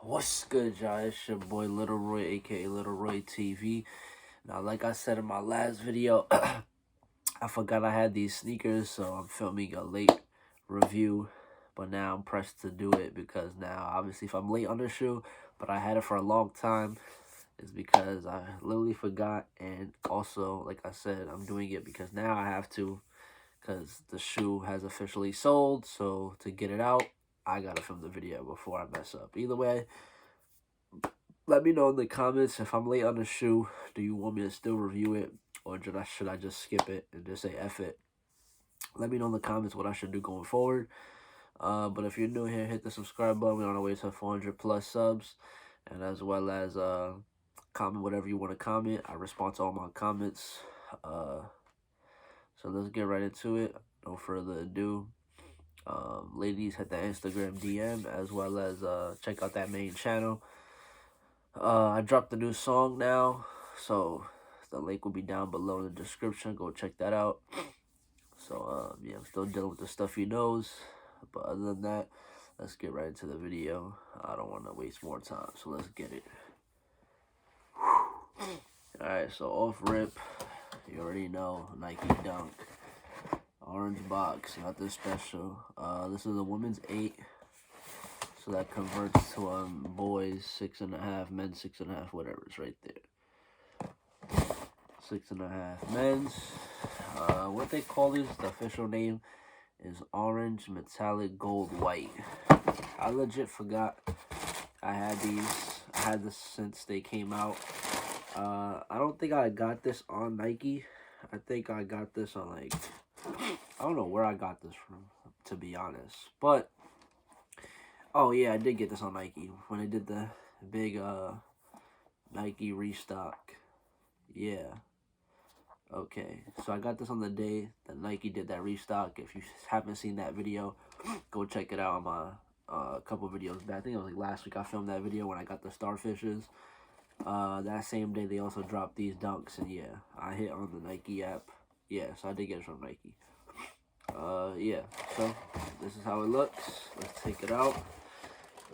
What's good, y'all? It's your boy Little Roy, aka Little Roy TV. Now, like I said in my last video, I forgot I had these sneakers, so I'm filming a late review. But now I'm pressed to do it because now, obviously, if I'm late on the shoe, but I had it for a long time, it's because I literally forgot. And also, like I said, I'm doing it because now I have to, because the shoe has officially sold. So to get it out, I gotta film the video before I mess up. Either way, let me know in the comments if I'm late on the shoe. Do you want me to still review it, or should I just skip it and just say F it? Let me know in the comments what I should do going forward. But if you're new here, hit the subscribe button. We're on our way to 400 plus subs, and as well as comment whatever you want to comment. I respond to all my comments. So let's get right into it. No further ado. Ladies, hit the Instagram DM, as well as check out that main channel. I dropped a new song now, so the link will be down below in the description. Go check that out. So, yeah, I'm still dealing with the stuffy nose, but other than that, let's get right into the video. I don't want to waste more time, so let's get it. Alright, so off rip, you already know, Nike Dunk. Orange box, nothing special. This is a women's 8. So that converts to boys 6.5, men's 6.5, whatever. It's right there. 6.5 men's. What they call this, the official name is orange metallic gold white. I legit forgot I had these. I had this since they came out. I don't think I got this on Nike. I think I got this on I don't know where I got this from, to be honest. But oh yeah, I did get this on Nike when they did the big Nike restock. Yeah. Okay, so I got this on the day that Nike did that restock. If you haven't seen that video, go check it out on my couple videos back. I think it was last week I filmed that video when I got the starfishes. That same day they also dropped these dunks, and yeah, I hit on the Nike app. Yeah, so I did get it from Nike. Yeah, so this is how it looks. Let's take it out.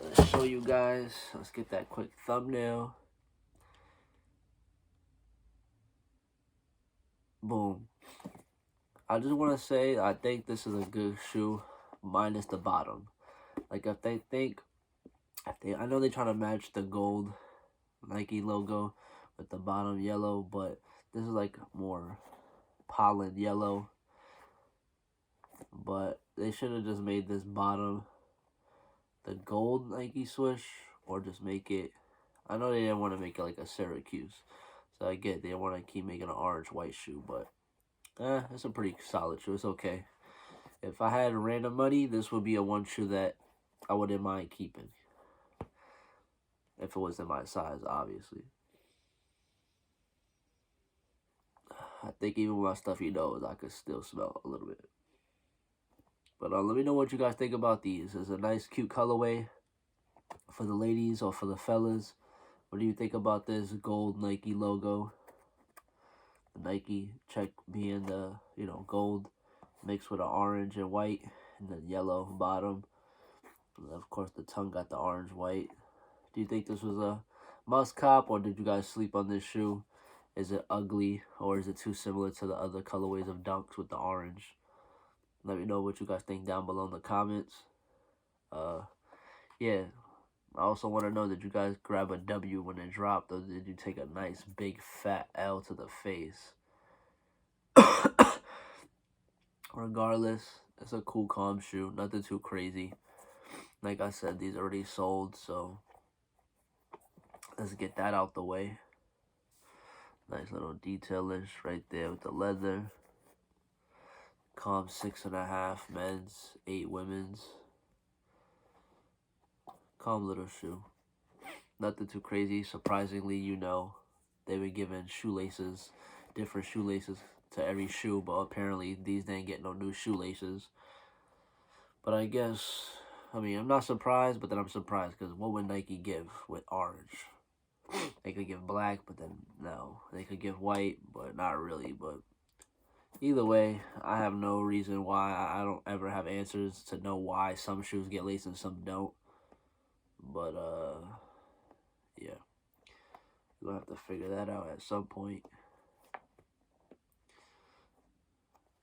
Let's show you guys. Let's get that quick thumbnail. Boom. I just want to say I think this is a good shoe, minus the bottom. Like if they think, I know they're trying to match the gold Nike logo with the bottom yellow, but this is like more pollen yellow. But they should have just made this bottom the gold Nike swoosh, or just make it, I know they didn't want to make it like a Syracuse, so I get they want to keep making an orange white shoe, but it's a pretty solid shoe. It's okay. If I had random money, this would be a one shoe that I wouldn't mind keeping, if it was in my size, obviously. I think even with my stuffy nose, I could still smell a little bit. But let me know what you guys think about these. It's a nice, cute colorway for the ladies or for the fellas. What do you think about this gold Nike logo? The Nike check being the, gold mixed with an orange and white, and then yellow bottom. And of course, the tongue got the orange white. Do you think this was a must cop, or did you guys sleep on this shoe? Is it ugly, or is it too similar to the other colorways of dunks with the orange? Let me know what you guys think down below in the comments. Yeah. I also want to know, did you guys grab a W when it dropped, or did you take a nice big fat L to the face? Regardless, it's a cool, calm shoe. Nothing too crazy. Like I said, these already sold, so let's get that out the way. Nice little detailish right there with the leather. Calm 6.5 men's, 8 women's. Calm little shoe. Nothing too crazy. Surprisingly, they've been giving shoelaces, different shoelaces to every shoe, but apparently these didn't get no new shoelaces. But I guess, I'm not surprised, but then I'm surprised, because what would Nike give with orange? They could give black, but then no. They could give white, but not really. But either way, I have no reason why. I don't ever have answers to know why some shoes get laced and some don't. But We're going to have to figure that out at some point.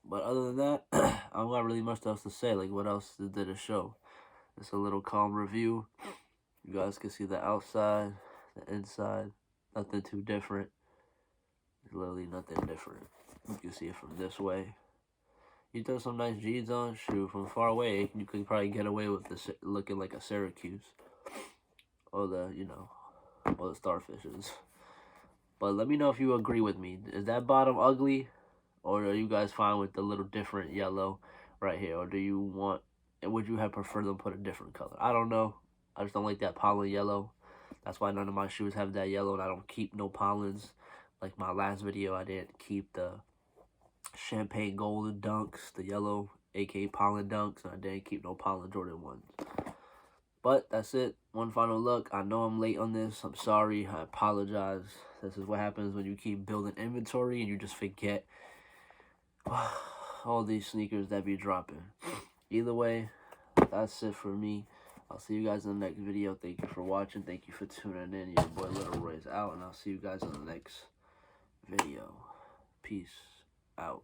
But other than that, I don't got really much else to say. Like, what else did it show? It's a little calm review. You guys can see the outside, the inside. Nothing too different. Literally nothing different. You can see it from this way. You throw some nice jeans on, shoot, from far away, you could probably get away with this looking like a Syracuse. Or the, you know, or the Starfishes. But let me know if you agree with me. Is that bottom ugly? Or are you guys fine with the little different yellow right here? Or do you want, would you have preferred them put a different color? I don't know. I just don't like that pollen yellow. That's why none of my shoes have that yellow, and I don't keep no pollens. Like my last video, I didn't keep the champagne golden dunks, the yellow, aka pollen dunks, and I didn't keep no pollen Jordan 1s. But that's it. One final look. I know I'm late on this. I'm sorry. I apologize. This is what happens when you keep building inventory and you just forget all these sneakers that be dropping. Either way, that's it for me. I'll see you guys in the next video. Thank you for watching. Thank you for tuning in. Your boy Little Roy is out, and I'll see you guys in the next video. Peace out.